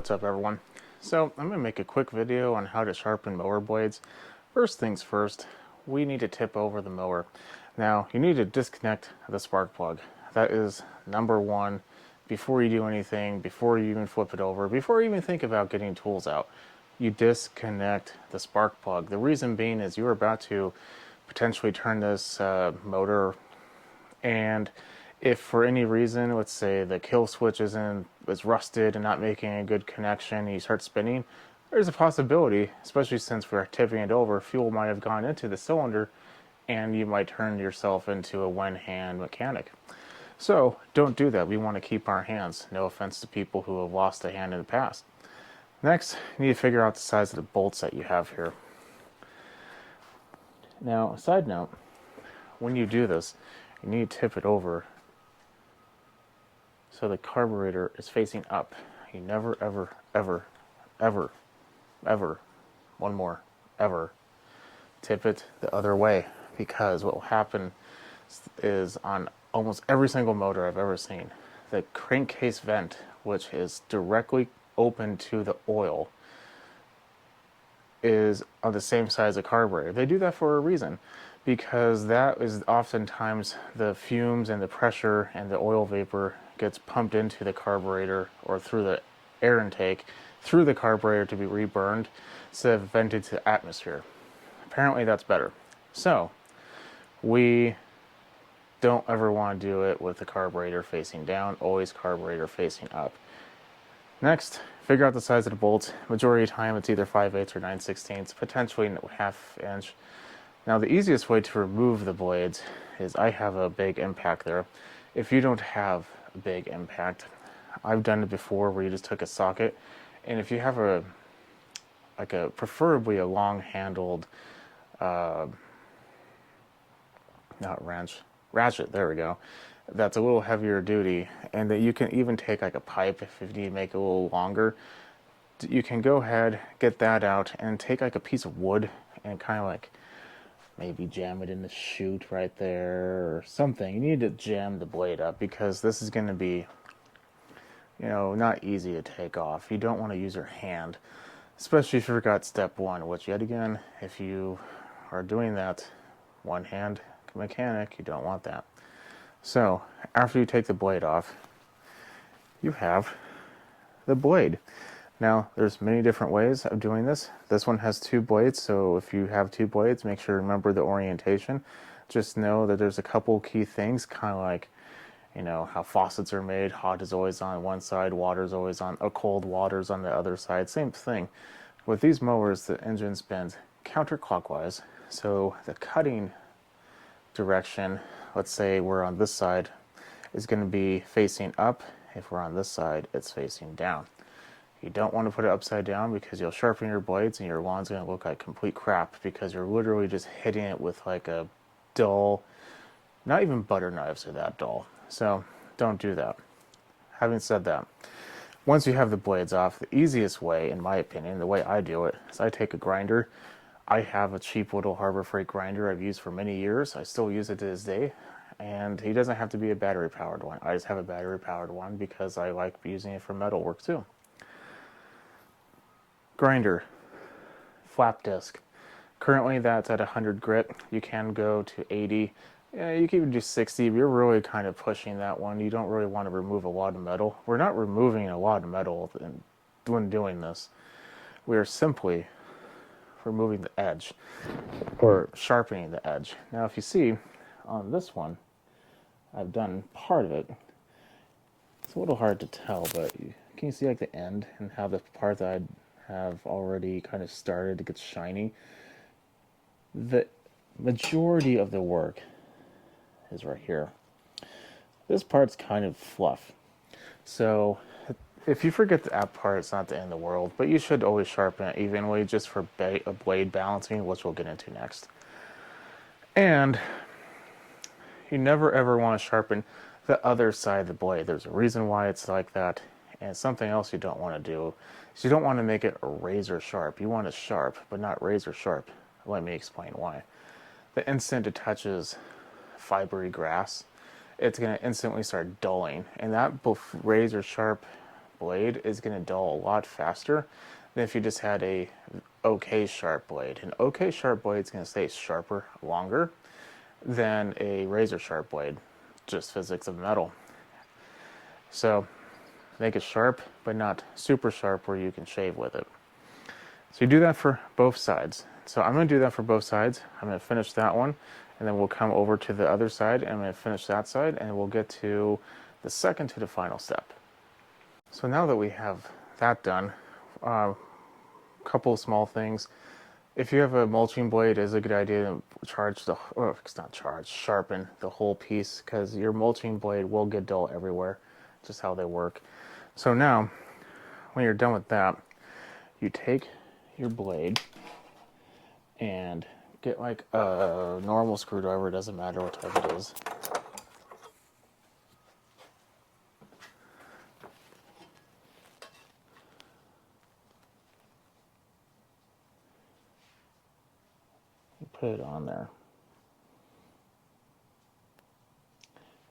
What's up everyone? So I'm going to make a quick video on how to sharpen mower blades. First things first, we need to tip over the mower. Now you need to disconnect the spark plug. That is number one before you do anything, before you even flip it over, before you even think about getting tools out. You disconnect the spark plug. The reason being is you're about to potentially turn this motor, and if for any reason, let's say the kill switch is rusted and not making a good connection, and you start spinning, there's a possibility, especially since we're tipping it over, fuel might have gone into the cylinder and you might turn yourself into a one-hand mechanic. So don't do that. We want to keep our hands. No offense to people who have lost a hand in the past. Next, you need to figure out the size of the bolts that you have here. Now, side note, when you do this, you need to tip it over so the carburetor is facing up. You never, ever, ever, ever, ever, one more, ever, tip it the other way, because what will happen is on almost every single motor I've ever seen, the crankcase vent, which is directly open to the oil, is on the same size as the carburetor. They do that for a reason, because that is oftentimes the fumes and the pressure and the oil vapor gets pumped into the carburetor or through the air intake through the carburetor to be reburned instead of vented to the atmosphere. Apparently that's better. So we don't ever want to do it with the carburetor facing down, always carburetor facing up. Next, figure out the size of the bolts. Majority of the time it's either 5/8 or 9/16, potentially ½ inch. Now the easiest way to remove the blades is I have a big impact there. If you don't have a big impact, I've done it before where you just took a socket, and if you have preferably a long handled not ratchet, there we go, that's a little heavier duty, and that you can even take like a pipe if you need to make it a little longer, you can go ahead, get that out, and take like a piece of wood and kind of like maybe jam it in the chute right there or something. You need to jam the blade up because this is going to be, not easy to take off. You don't want to use your hand, especially if you forgot step one, which yet again, if you are doing that one hand mechanic, you don't want that. So after you take the blade off, you have the blade. Now, there's many different ways of doing this. This one has 2 blades, so if you have 2 blades, make sure to remember the orientation. Just know that there's a couple key things, kind of like, how faucets are made. Hot is always on one side, water is always on, cold water's on the other side. Same thing. With these mowers, the engine spins counterclockwise, so the cutting direction, let's say we're on this side, is going to be facing up. If we're on this side, it's facing down. You don't want to put it upside down because you'll sharpen your blades and your lawn's going to look like complete crap because you're literally just hitting it with like a dull, not even butter knives are that dull. So don't do that. Having said that, once you have the blades off, the easiest way, in my opinion, the way I do it, is I take a grinder. I have a cheap little Harbor Freight grinder I've used for many years. I still use it to this day. And he doesn't have to be a battery powered one. I just have a battery powered one because I like using it for metal work too. Grinder, flap disc. Currently that's at 100 grit. You can go to 80. Yeah, you can even do 60. But you're really kind of pushing that one. You don't really want to remove a lot of metal. We're not removing a lot of metal when doing this. We are simply removing the edge or sharpening the edge. Now if you see on this one, I've done part of it. It's a little hard to tell, but can you see like the end and how the part that I have already kind of started to get shiny? The majority of the work is right here. This part's kind of fluff. So if you forget that part, it's not the end of the world, but you should always sharpen it evenly just for a blade balancing, which we'll get into next. And you never ever want to sharpen the other side of the blade. There's a reason why it's like that. And something else you don't want to do is you don't want to make it razor sharp. You want it sharp, but not razor sharp. Let me explain why. The instant it touches fibery grass, it's going to instantly start dulling. And that razor sharp blade is going to dull a lot faster than if you just had a okay sharp blade. An okay sharp blade is going to stay sharper longer than a razor sharp blade, just physics of metal. So make it sharp, but not super sharp where you can shave with it. So you do that for both sides. So I'm going to do that for both sides. I'm going to finish that one, and then we'll come over to the other side, and I'm going to finish that side, and we'll get to the second to the final step. So now that we have that done, a couple of small things. If you have a mulching blade, it is a good idea to sharpen the whole piece, because your mulching blade will get dull everywhere, just how they work. So now, when you're done with that, you take your blade and get like a normal screwdriver, it doesn't matter what type it is. You put it on there.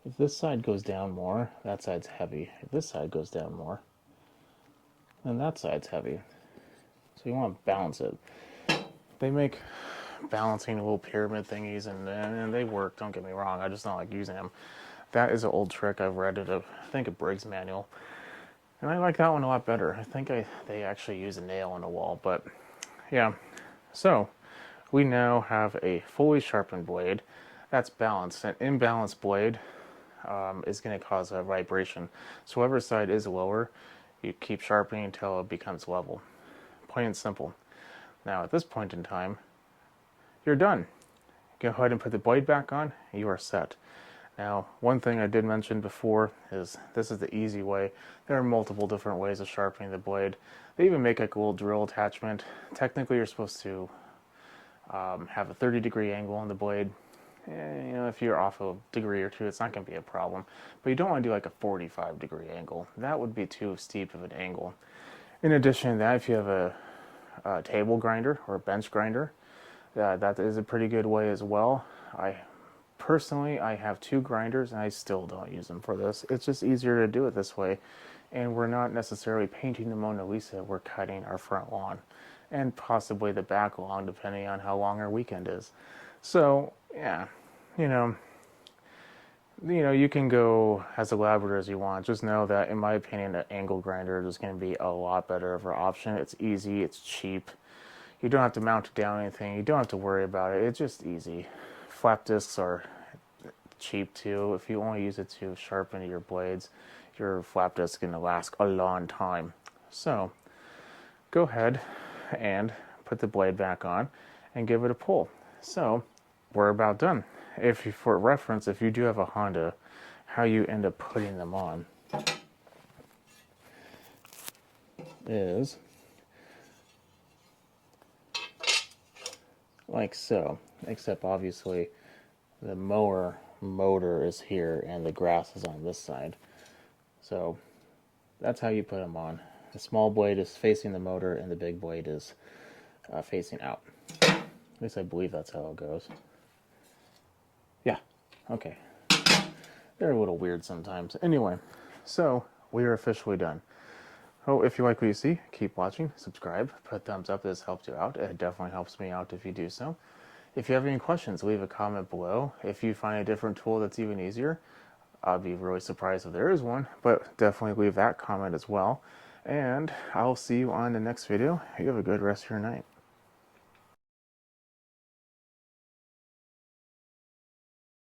If this side goes down more, that side's heavy. If this side goes down more, then that side's heavy. So you want to balance it. They make balancing little pyramid thingies, and they work, don't get me wrong, I just don't like using them. That is an old trick I've read at I think a Briggs manual, and I like that one a lot better. I think they actually use a nail on the wall, but yeah. So we now have a fully sharpened blade that's balanced. An imbalanced blade is going to cause a vibration. So whatever side is lower, you keep sharpening until it becomes level. Plain and simple. Now at this point in time, you're done. Go ahead and put the blade back on, and you are set. Now, one thing I did mention before is this is the easy way. There are multiple different ways of sharpening the blade. They even make like a little drill attachment. Technically, you're supposed to have a 30-degree angle on the blade. You know, if you're off a degree or two, it's not going to be a problem. But you don't want to do like a 45-degree angle. That would be too steep of an angle. In addition to that, if you have a table grinder or a bench grinder, that is a pretty good way as well. Personally, I have two grinders, and I still don't use them for this. It's just easier to do it this way, and we're not necessarily painting the Mona Lisa. We're cutting our front lawn, and possibly the back lawn, depending on how long our weekend is. So, yeah, you know, you can go as elaborate as you want. Just know that, in my opinion, an angle grinder is going to be a lot better of an option. It's easy, it's cheap. You don't have to mount it down anything. You don't have to worry about it. It's just easy. Flap discs are cheap too. If you only use it to sharpen your blades, your flap disc is going to last a long time. So go ahead and put the blade back on and give it a pull. So we're about done. For reference, if you do have a Honda, how you end up putting them on is like so, except obviously the mower motor is here and the grass is on this side. So that's how you put them on. The small blade is facing the motor and the big blade is facing out. At least I believe that's how it goes. Yeah, okay. They're a little weird sometimes. Anyway, so we are officially done. Oh, if you like what you see, keep watching, subscribe, put a thumbs up. This helps you out. It definitely helps me out if you do so. If you have any questions, leave a comment below. If you find a different tool that's even easier, I'd be really surprised if there is one, but definitely leave that comment as well. And I'll see you on the next video. You have a good rest of your night.